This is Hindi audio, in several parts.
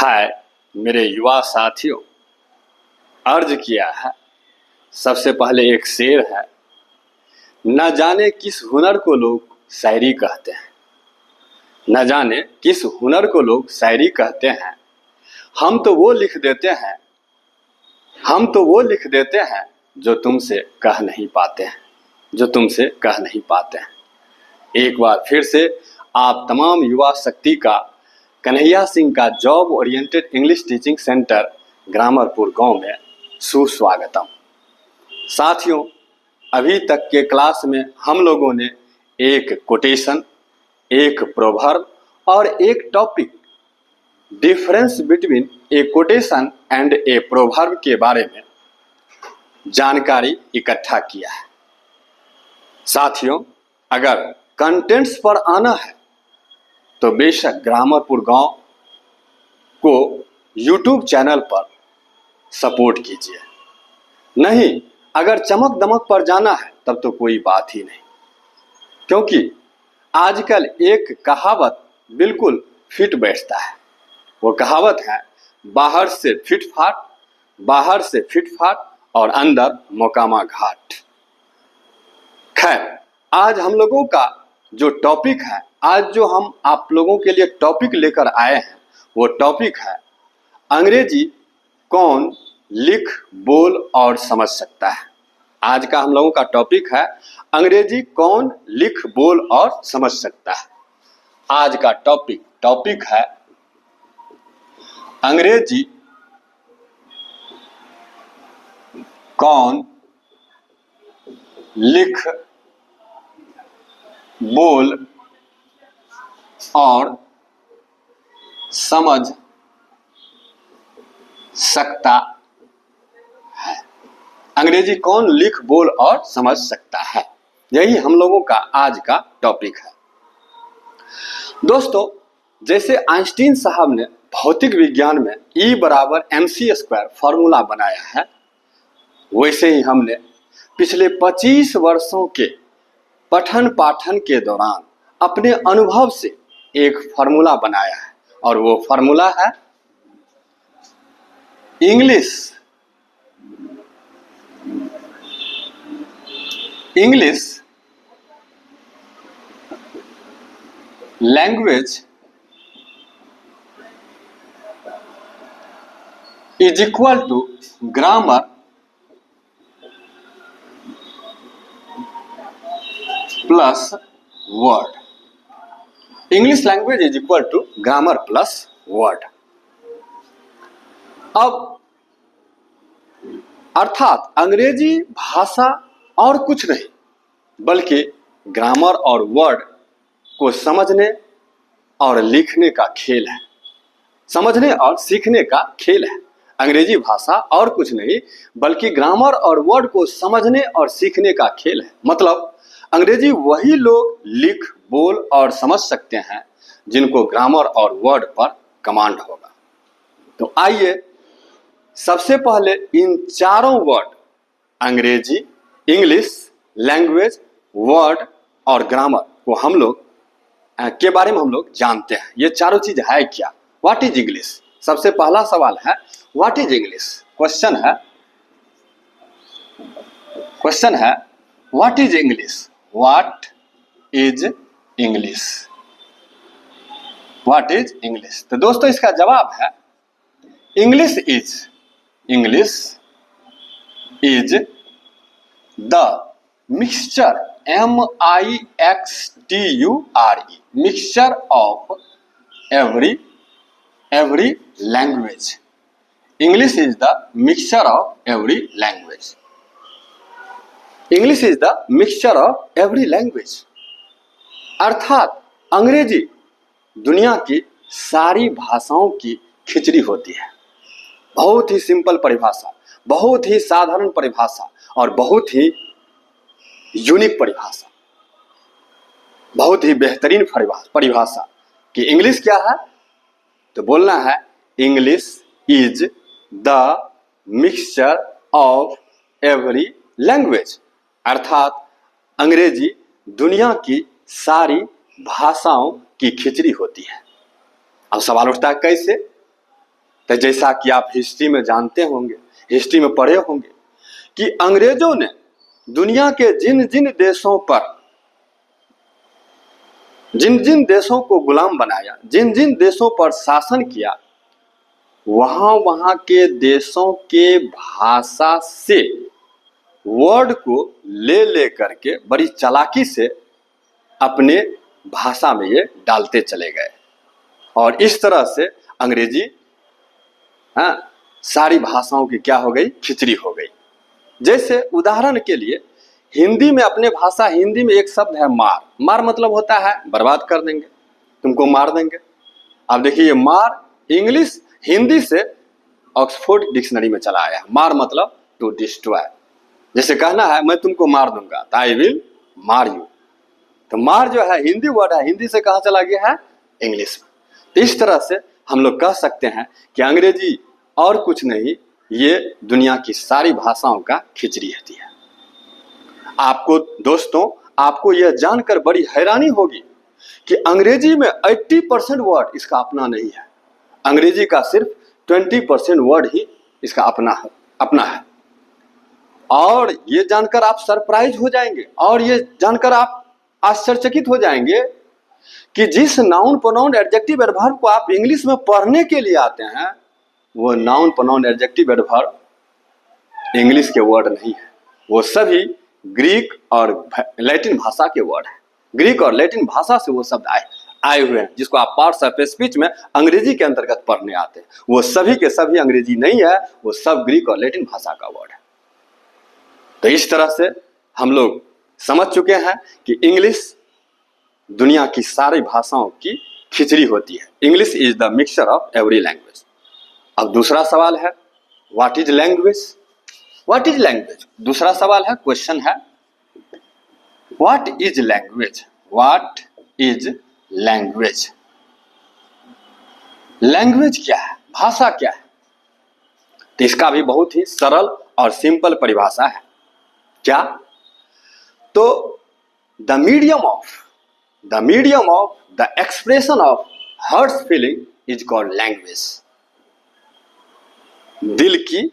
हाय मेरे युवा साथियों, अर्ज किया है। सबसे पहले एक शेर है, न जाने किस हुनर को लोग शायरी कहते हैं, न जाने किस हुनर को लोग शायरी कहते हैं। हम तो वो लिख देते हैं, हम तो वो लिख देते हैं जो तुमसे कह नहीं पाते हैं, जो तुमसे कह नहीं पाते हैं। एक बार फिर से आप तमाम युवा शक्ति का कन्हैया सिंह का job oriented English teaching centre Grammarpur गांव में सुस्वागतम। साथियों, अभी तक के क्लास में हम लोगों ने एक कोटेशन, एक प्रोवर्ब और एक topic, difference between A quotation and A proverb के बारे में जानकारी इकट्ठा किया है। साथियों, अगर कंटेंट्स पर आना है तो बेशक ग्रामरपुर गांव को यूट्यूब चैनल पर सपोर्ट कीजिए। नहीं, अगर चमक दमक पर जाना है तब तो कोई बात ही नहीं, क्योंकि आजकल एक कहावत बिल्कुल फिट बैठता है। वो कहावत है, बाहर से फिटफाट, बाहर से फिटफाट और अंदर मोकामा घाट। खैर, आज हम लोगों का जो टॉपिक है, आज जो हम आप लोगों के लिए टॉपिक लेकर आए हैं, वो टॉपिक है अंग्रेजी कौन लिख, बोल और समझ सकता है। आज का हम लोगों का टॉपिक है अंग्रेजी कौन लिख, बोल और समझ सकता है। आज का टॉपिक है अंग्रेजी कौन लिख, बोल और समझ सकता है। अंग्रेजी कौन लिख, बोल और समझ सकता है, यही हम लोगों का आज का टॉपिक है। दोस्तों, जैसे आइंस्टीन साहब ने भौतिक विज्ञान में E बराबर mc² फॉर्मूला बनाया है, वैसे ही हमने पिछले 25 वर्षों के पठन पाठन के दौरान अपने अनुभव से एक फॉर्मूला बनाया है, और वो फॉर्मूला है English language is equal to grammar plus word. English language is equal to grammar plus word. अब अर्थात अंग्रेजी भाषा और कुछ नहीं बल्कि ग्रामर और वर्ड को समझने और लिखने का खेल है, समझने और सीखने का खेल है। अंग्रेजी भाषा और कुछ नहीं बल्कि ग्रामर और वर्ड को समझने और सीखने का खेल है। मतलब अंग्रेजी वही लोग लिख, बोल और समझ सकते हैं जिनको ग्रामर और वर्ड पर कमांड होगा। तो आइए सबसे पहले इन चारों वर्ड अंग्रेजी, इंग्लिश लैंग्वेज, वर्ड और ग्रामर को हम लोग के बारे में हम लोग जानते हैं। ये चारों चीज है क्या? What is English? सबसे पहला सवाल है व्हाट इज इंग्लिश। क्वेश्चन है what is English? What is English? What is English? तो दोस्तों, इसका जवाब है English is the mixture MIXTURE mixture of every language. English is the mixture of every language. English is the mixture of every language. अर्थात अंग्रेजी दुनिया की सारी भाषाओं की खिचड़ी होती है। बहुत ही सिंपल परिभाषा, बहुत ही साधारण परिभाषा और बहुत ही यूनिक परिभाषा, बहुत ही बेहतरीन परिभाषा कि इंग्लिश क्या है। तो बोलना है English is the mixture of every language. अर्थात अंग्रेजी दुनिया की सारी भाषाओं की खिचड़ी होती है। अब सवाल उठता है कैसे? तो जैसा कि आप हिस्ट्री में जानते होंगे, हिस्ट्री में पढ़े होंगे कि अंग्रेजों ने दुनिया के जिन जिन देशों पर, जिन जिन देशों को गुलाम बनाया, जिन जिन देशों पर शासन किया, वहां वहां के देशों के भाषा से वर्ड को ले करके बड़ी चालाकी से अपने भाषा में ये डालते चले गए और इस तरह से अंग्रेजी सारी भाषाओं की क्या हो गई, खिचड़ी हो गई। जैसे उदाहरण के लिए हिंदी में, अपने भाषा हिंदी में एक शब्द है मार। मार मतलब होता है बर्बाद कर देंगे, तुमको मार देंगे। अब देखिए मार इंग्लिश हिंदी से ऑक्सफोर्ड डिक्शनरी में चला आया। मार मतलब टू डिस्ट्रॉय। जैसे कहना है मैं तुमको मार दूंगा, आई विल मार यू। तो मार जो है हिंदी वर्ड है, हिंदी से कहाँ चला गया है, इंग्लिश में। तो इस तरह से हम लोग कह सकते हैं कि अंग्रेजी और कुछ नहीं, ये दुनिया की सारी भाषाओं का खिचड़ी होती है। आपको दोस्तों, आपको यह जानकर बड़ी हैरानी होगी कि अंग्रेजी में 80% वर्ड इसका अपना नहीं है। अंग्रेजी का सिर्फ 20% वर्ड ही इसका अपना है। और ये जानकर आप सरप्राइज हो जाएंगे और ये जानकर आप आश्चर्यचकित हो जाएंगे कि जिस नाउन प्रोनाउन एडजेक्टिव एडवर्ब को आप इंग्लिश में पढ़ने के लिए आते हैं, वो noun pronoun adjective adverb English के वर्ड नहीं है। वो सभी ग्रीक और लैटिन भाषा के वर्ड है। ग्रीक और लैटिन भाषा से वो शब्द आए हुए हैं, जिसको आप पार्ट्स ऑफ स्पीच में अंग्रेजी के अंतर्गत पढ़ने आते हैं। वो सभी के सभी अंग्रेजी नहीं है, वो सब ग्रीक और लैटिन भाषा का वर्ड है। तो इस तरह से हम लोग समझ चुके हैं कि इंग्लिश दुनिया की सारी भाषाओं की खिचड़ी होती है। English is the mixture of every language. अब दूसरा सवाल है, what is language? What is language? दूसरा सवाल है, क्वेश्चन है, what is language? What is language? Language क्या है, भाषा क्या है? तो इसका भी बहुत ही सरल और सिंपल परिभाषा है। क्या? तो the medium of the expression of hearts feeling is called language. दिल की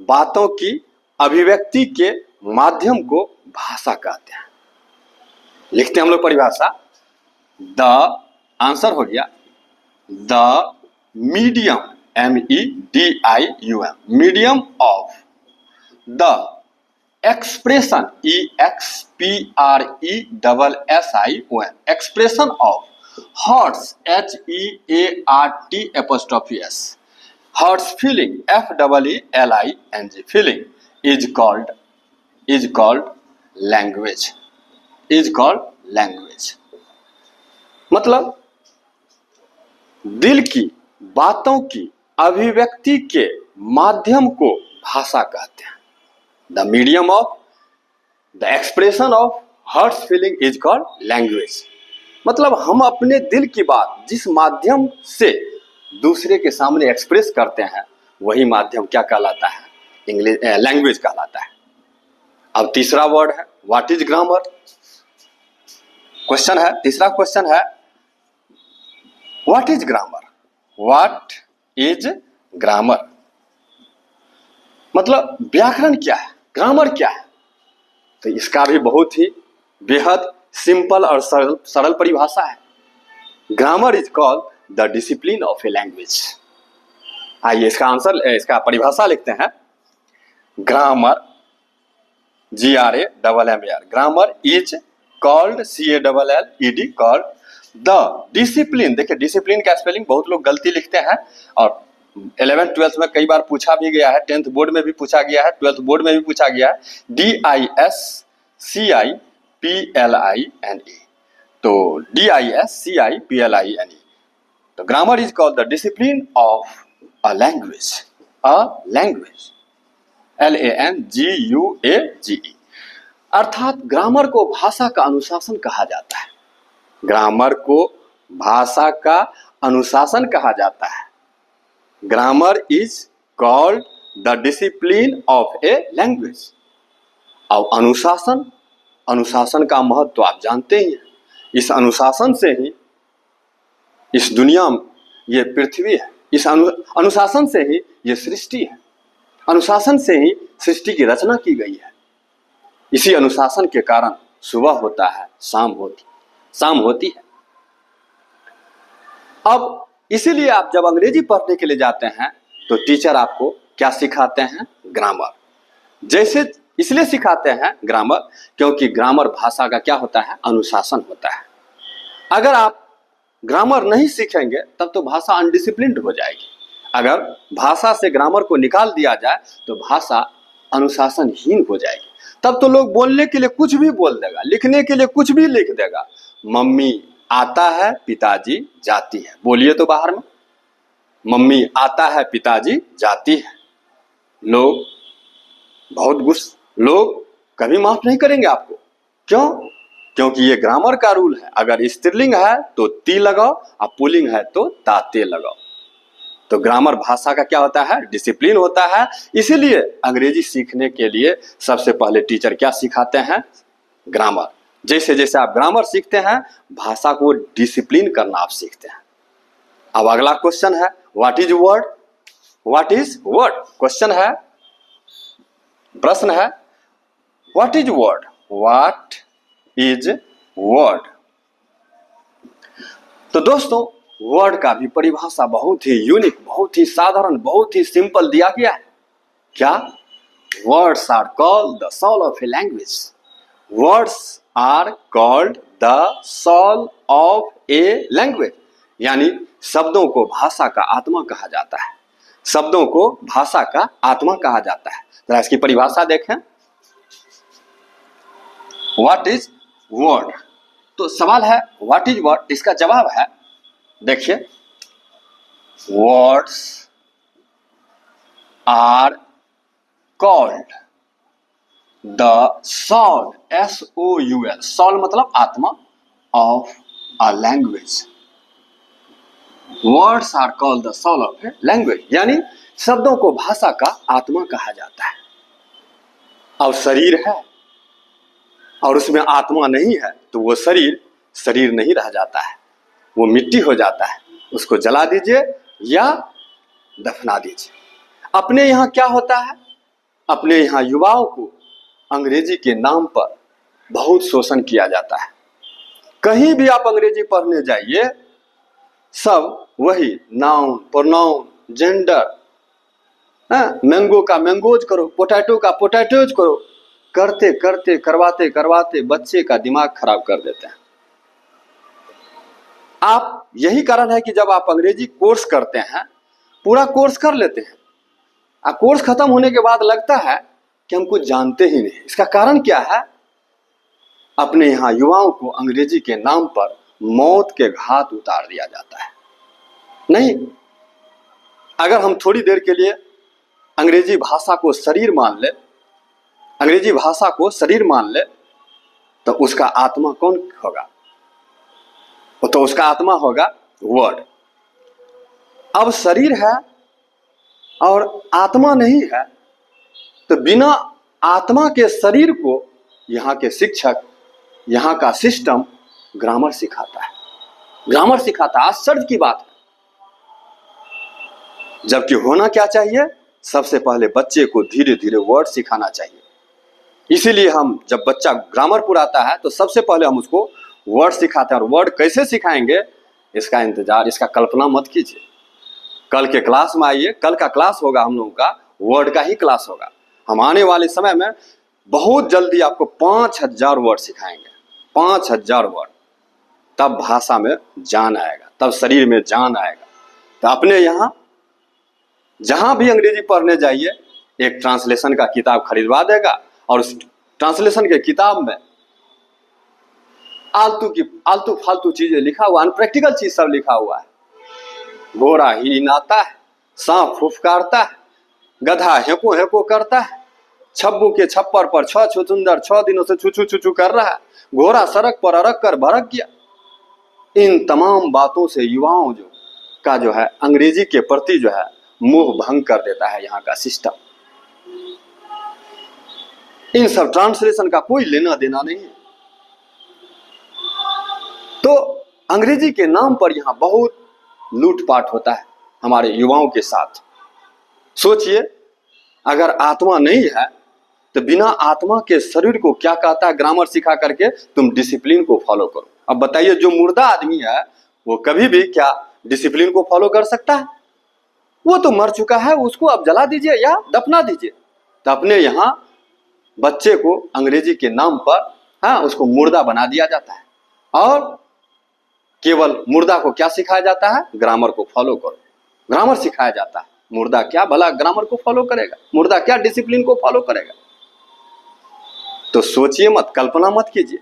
बातों की अभिव्यक्ति के माध्यम को भाषा कहते हैं। लिखते हैं हम लोग परिभाषा, द आंसर हो गया, the medium MEDIUM, medium of the expression EXPRESSION, expression of hearts HEART', hearts feeling FEELING, feeling is called language, मतलब दिल की बातों की अभिव्यक्ति के माध्यम को भाषा कहते हैं। The medium of the expression of hearts feeling is called language. मतलब हम अपने दिल की बात जिस माध्यम से दूसरे के सामने एक्सप्रेस करते हैं, वही माध्यम क्या कहलाता है, लैंग्वेज कहलाता है। अब तीसरा वर्ड है, व्हाट इज ग्रामर? क्वेश्चन है, तीसरा क्वेश्चन है, what is grammar? What is grammar मतलब व्याकरण क्या है, ग्रामर क्या है? तो इसका भी बहुत ही बेहद सिंपल और सरल परिभाषा है। Grammar is called the discipline of a language. आइए इसका आंसर, इसका परिभाषा लिखते हैं। Grammar GRAMMAR, grammar is called CALLED, called the discipline. देखिए डिसिप्लिन का स्पेलिंग बहुत लोग गलती लिखते हैं और 11th 12th में कई बार पूछा भी गया है, 10th बोर्ड में भी पूछा गया है, 12th बोर्ड में भी पूछा गया है। DISCIPLINE, तो DISCIPLINE। तो grammar is called the discipline of a language, LANGUAGE। अर्थात ग्रामर को भाषा का अनुशासन कहा जाता है। ग्रामर को भाषा का अनुशासन कहा जाता है। Grammar is called the discipline of a language. अब अनुशासन का महत्व आप जानते ही हैं। इस अनुशासन से ही इस दुनिया में, ये पृथ्वी है, इस अनुशासन से ही ये सृष्टि है, अनुशासन से ही सृष्टि की रचना की गई है। इसी अनुशासन के कारण सुबह होता है, शाम होती है। अब इसीलिए आप जब अंग्रेजी पढ़ने के लिए जाते हैं तो टीचर आपको क्या सिखाते हैं? ग्रामर। जैसे इसलिए सिखाते हैं ग्रामर क्योंकि ग्रामर भाषा का क्या होता है? अनुशासन होता है। अगर आप ग्रामर नहीं सीखेंगे तब तो भाषा अनडिसिप्लिन्ड हो जाएगी। अगर भाषा से ग्रामर को निकाल दिया जाए तो भाषा अनुशासनहीन हो जाएगी। तब तो लोग बोलने के लिए कुछ भी बोल देगा, लिखने के लिए कुछ भी लिख देगा। मम्मी आता है, पिताजी जाती है। बोलिए तो बाहर में, मम्मी आता है, पिताजी जाती है। लोग लोग कभी माफ नहीं करेंगे आपको। क्यों? क्योंकि ये ग्रामर का रूल है। अगर स्त्रीलिंग है तो ती लगाओ और पुल्लिंग है तो ताते लगाओ। तो ग्रामर भाषा का क्या होता है? डिसिप्लिन होता है। इसीलिए अंग्रेजी सीखने के लिए सबसे पहले टीचर क्या सिखाते हैं? ग्रामर। जैसे जैसे आप ग्रामर सीखते हैं भाषा को डिसिप्लिन करना आप सीखते हैं। अब अगला क्वेश्चन है what is word? What is word? Question है, प्रश्न है, what is word? What is word? तो दोस्तों वर्ड का भी परिभाषा बहुत ही यूनिक, बहुत ही साधारण, बहुत ही सिंपल दिया गया है। क्या? Words are called the soul of a language. Words are called the soul of a language, यानी शब्दों को भाषा का आत्मा कहा जाता है। शब्दों को भाषा का आत्मा कहा जाता है। जरा इसकी परिभाषा देखें, व्हाट इज वर्ड? तो सवाल है व्हाट इज वर्ड, इसका जवाब है, देखिए, words are called the soul, SOUL, soul मतलब आत्मा, of a language. Words are called the soul of a language, यानी शब्दों को भाषा का आत्मा कहा जाता है। और शरीर है और उसमें आत्मा नहीं है तो वो शरीर नहीं रह जाता है, वो मिट्टी हो जाता है। उसको जला दीजिए या दफना दीजिए। अपने यहाँ क्या होता है? अपने यहाँ युवाओं को अंग्रेजी के नाम पर बहुत शोषण किया जाता है। कहीं भी आप अंग्रेजी पढ़ने जाइए सब वही नाउन, प्रोनाउन, जेंडर, मैंगो का मैंगोज करो, पोटैटो का पोटैटोज करो, करते करते करवाते करवाते बच्चे का दिमाग खराब कर देते हैं। आप यही कारण है कि जब आप अंग्रेजी कोर्स करते हैं, पूरा कोर्स कर लेते हैं, कोर्स खत्म होने के बाद लगता है कि हम कुछ जानते ही नहीं। इसका कारण क्या है? अपने यहाँ युवाओं को अंग्रेजी के नाम पर मौत के घाट उतार दिया जाता है। नहीं, अगर हम थोड़ी देर के लिए अंग्रेजी भाषा को शरीर मान ले, अंग्रेजी भाषा को शरीर मान ले, तो उसका आत्मा कौन होगा? तो उसका आत्मा होगा वर्ड। अब शरीर है और आत्मा नहीं है, तो बिना आत्मा के शरीर को यहाँ के शिक्षक, यहाँ का सिस्टम ग्रामर सिखाता है। ग्रामर सिखाता है, आश्चर्य की बात है। जबकि होना क्या चाहिए? सबसे पहले बच्चे को धीरे धीरे वर्ड सिखाना चाहिए। इसीलिए हम जब बच्चा ग्रामर पुराता है तो सबसे पहले हम उसको वर्ड सिखाते हैं। और वर्ड कैसे सिखाएंगे इसका इंतजार, इसका कल्पना मत कीजिए। कल के क्लास में आइए, कल का क्लास होगा हम लोगों का वर्ड का ही क्लास होगा। हम आने वाले समय में बहुत जल्दी आपको 5000 वर्ड सिखाएंगे, 5000 वर्ड। तब भाषा में जान आएगा, तब शरीर में जान आएगा। तो अपने यहाँ जहां भी अंग्रेजी पढ़ने जाइए एक ट्रांसलेशन का किताब खरीदवा देगा और उस ट्रांसलेशन के किताब में आलतू फालतू चीजें लिखा हुआ, अनप्रैक्टिकल चीज सब लिखा हुआ है। घोड़ा हिनाता है, सांप फुफकारता है, गधा हेपो हेपो करता है, छब्बू के छप्पर पर 6 छुचुंदर 6 दिनों से छुचू छुचू कर रहा है, घोड़ा सड़क पर अरक कर भड़क गया। इन तमाम बातों से युवाओं का जो है अंग्रेजी के प्रति जो है मोह भंग कर देता है यहाँ का सिस्टम। इन सब ट्रांसलेशन का कोई लेना देना नहीं है। तो अंग्रेजी के नाम पर यहाँ बहुत लूटपाट होता है। हमारे युवाओं के साथ। सोचिए, अगर आत्मा नहीं है तो बिना आत्मा के शरीर को क्या कहता है ग्रामर सिखा करके तुम डिसिप्लिन को फॉलो करो। अब बताइए, जो मुर्दा आदमी है वो कभी भी क्या डिसिप्लिन को फॉलो कर सकता है? वो तो मर चुका है, उसको अब जला दीजिए या दफना दीजिए। तो अपने यहाँ बच्चे को अंग्रेजी के नाम पर उसको मुर्दा बना दिया जाता है और केवल मुर्दा को क्या सिखाया जाता है? ग्रामर को फॉलो करो, ग्रामर सिखाया जाता है। मुर्दा क्या भला ग्रामर को फॉलो करेगा? मुर्दा क्या डिसिप्लिन को फॉलो करेगा? तो सोचिए मत, कल्पना मत कीजिए।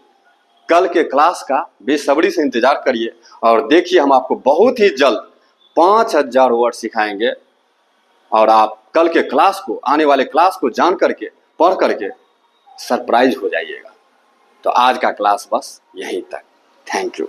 कल के क्लास का बेसब्री से इंतजार करिए और देखिए, हम आपको बहुत ही जल्द 5000 वर्ड सिखाएंगे और आप कल के क्लास को, आने वाले क्लास को जान करके, पढ़ करके सरप्राइज हो जाइएगा। तो आज का क्लास बस यहीं तक। Thank you.